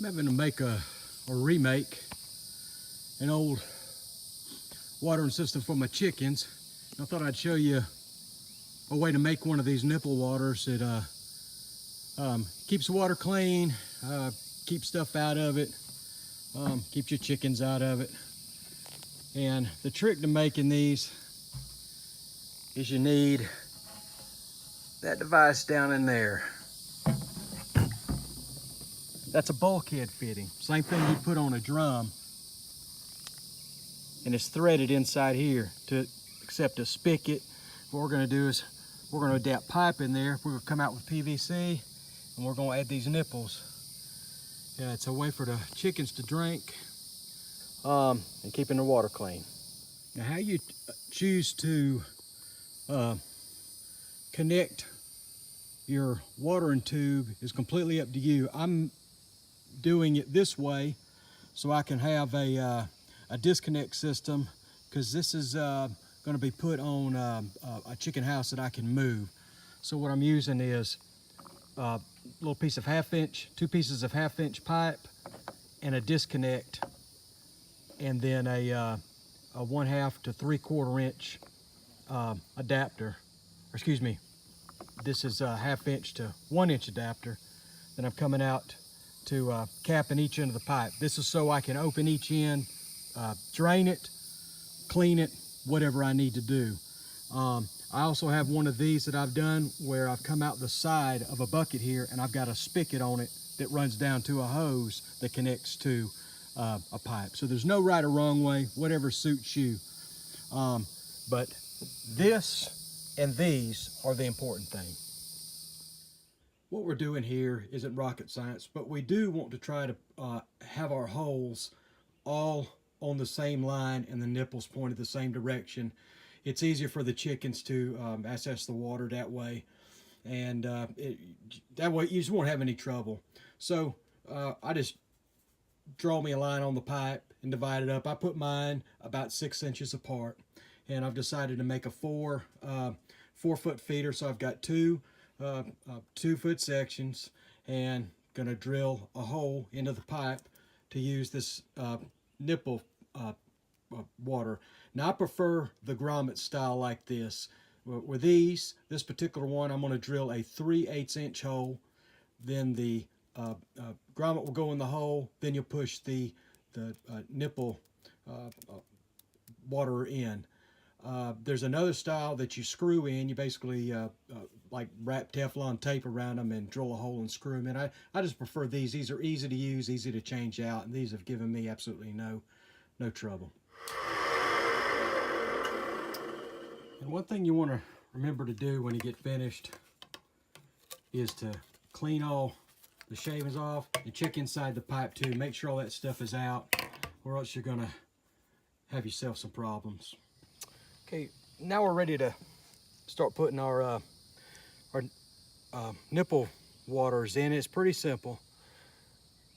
I'm having to make or remake an old watering system for my chickens. I thought I'd show you a way to make one of these nipple waters that keeps the water clean, keeps stuff out of it, keeps your chickens out of it. And the trick to making these is you need that device down in there. That's a bulkhead fitting. Same thing you put on a drum. And it's threaded inside here to accept a spigot. What we're gonna do is we're gonna adapt pipe in there. We're gonna come out with PVC and we're gonna add these nipples. Yeah, it's a way for the chickens to drink and keeping the water clean. Now how you choose to connect your watering tube is completely up to you. I'm doing it this way so I can have a disconnect system, because this is going to be put on a chicken house that I can move. So what I'm using is a little piece of 1/2 inch, 2 pieces of 1/2 inch pipe and a disconnect, and then a 1/2 to 3/4 inch adapter, or excuse me, this is a 1/2 inch to 1 inch adapter. Then I'm coming out to capping each end of the pipe. This is so I can open each end, drain it, clean it, whatever I need to do. I also have one of these that I've done where I've come out the side of a bucket here and I've got a spigot on it that runs down to a hose that connects to a pipe. So there's no right or wrong way, whatever suits you. But this and these are the important thing. What we're doing here isn't rocket science, but we do want to try to have our holes all on the same line and the nipples pointed the same direction. It's easier for the chickens to access the water that way, and that way you just won't have any trouble. So I just draw me a line on the pipe and divide it up. I put mine about 6 inches apart, and I've decided to make a 4-foot feeder. So I've got two 2-foot sections, and gonna drill a hole into the pipe to use this nipple water. Now I prefer the grommet style like this. With this particular one, I'm gonna drill a 3/8 inch hole. Then the grommet will go in the hole. Then you'll push the nipple water in. There's another style that you screw in. You basically like wrap Teflon tape around them and drill a hole and screw them in. I just prefer these. These are easy to use, easy to change out, and these have given me absolutely no trouble. And one thing you want to remember to do when you get finished is to clean all the shavings off and check inside the pipe too. Make sure all that stuff is out, or else you're gonna have yourself some problems. Okay, now we're ready to start putting our nipple waters in. It's pretty simple.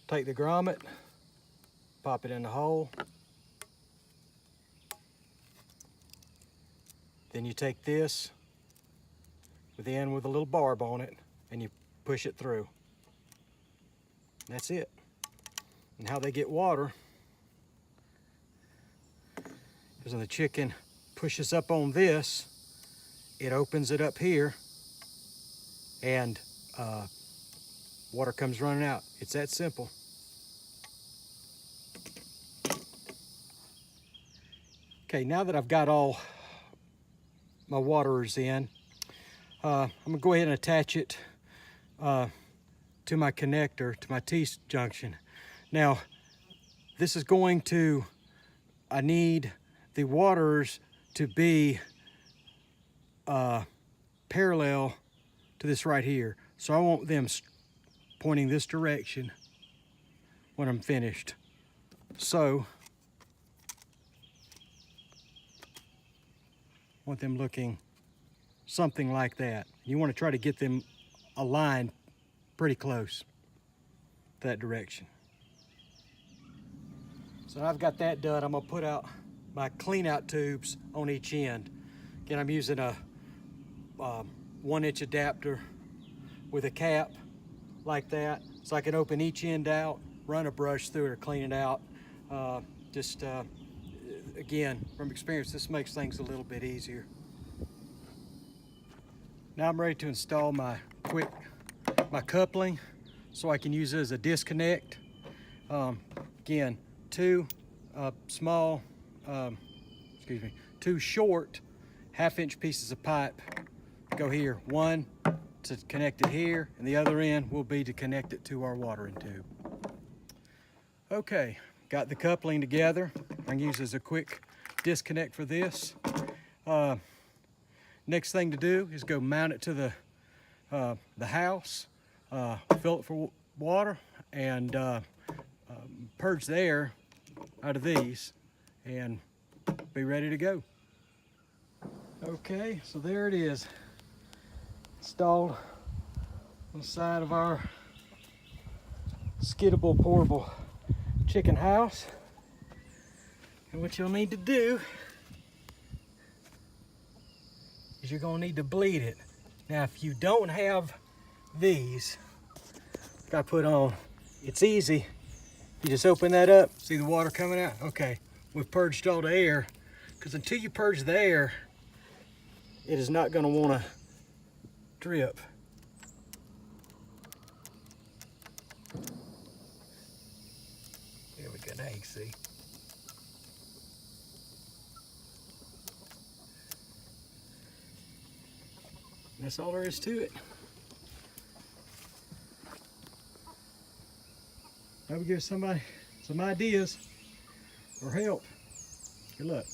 Take the grommet, pop it in the hole. Then you take this with the end with a little barb on it and you push it through. That's it. And how they get water is when the chicken pushes up on this, it opens it up here, and water comes running out. It's that simple. Okay, now that I've got all my waterers in, I'm gonna go ahead and attach it to my connector, to my T-junction. Now, this is going to, I need the waterers to be parallel to this right here. So I want them pointing this direction when I'm finished. So I want them looking something like that. You want to try to get them aligned pretty close to that direction. So I've got that done. I'm gonna put out my clean out tubes on each end. Again, I'm using a 1 inch adapter with a cap like that, so I can open each end out run a brush through it or clean it out. Again, from experience, this makes things a little bit easier. Now I'm ready to install my coupling so I can use it as a disconnect. Again, two short 1/2-inch pieces of pipe go here. One to connect it here, and the other end will be to connect it to our watering tube. Okay, got the coupling together. I'm gonna use as a quick disconnect for this. Next thing to do is go mount it to the house, fill it for water, and purge the air out of these, and be ready to go. Okay, so there it is, installed on the side of our skiddable portable chicken house. And what you'll need to do is you're gonna need to bleed it. Now, if you don't have these, like I put on, it's easy. You just open that up, see the water coming out? Okay, we've purged all the air, because until you purge the air, it is not gonna wanna drip. There we go, now you can see. And that's all there is to it. Maybe give somebody some ideas or help. Good luck.